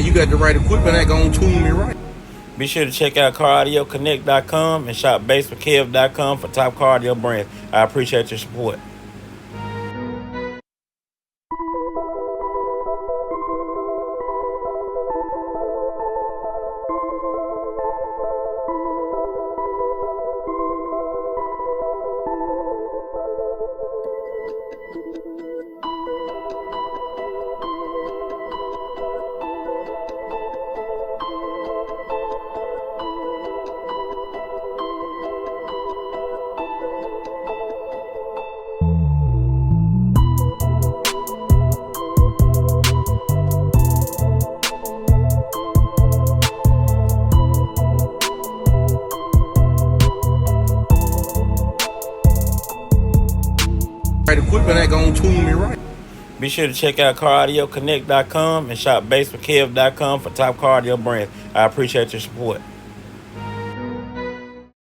you got the right equipment, that gonna tune me right. Be sure to check out CarAudioConnect.com and shop BASSWITHKEV.com for top car audio brands. I appreciate your support. Right equipment, that gonna tune me right. Be sure to check out CarAudioConnect.com and shop BASSWITHKEV.com for top car audio brands. I appreciate your support.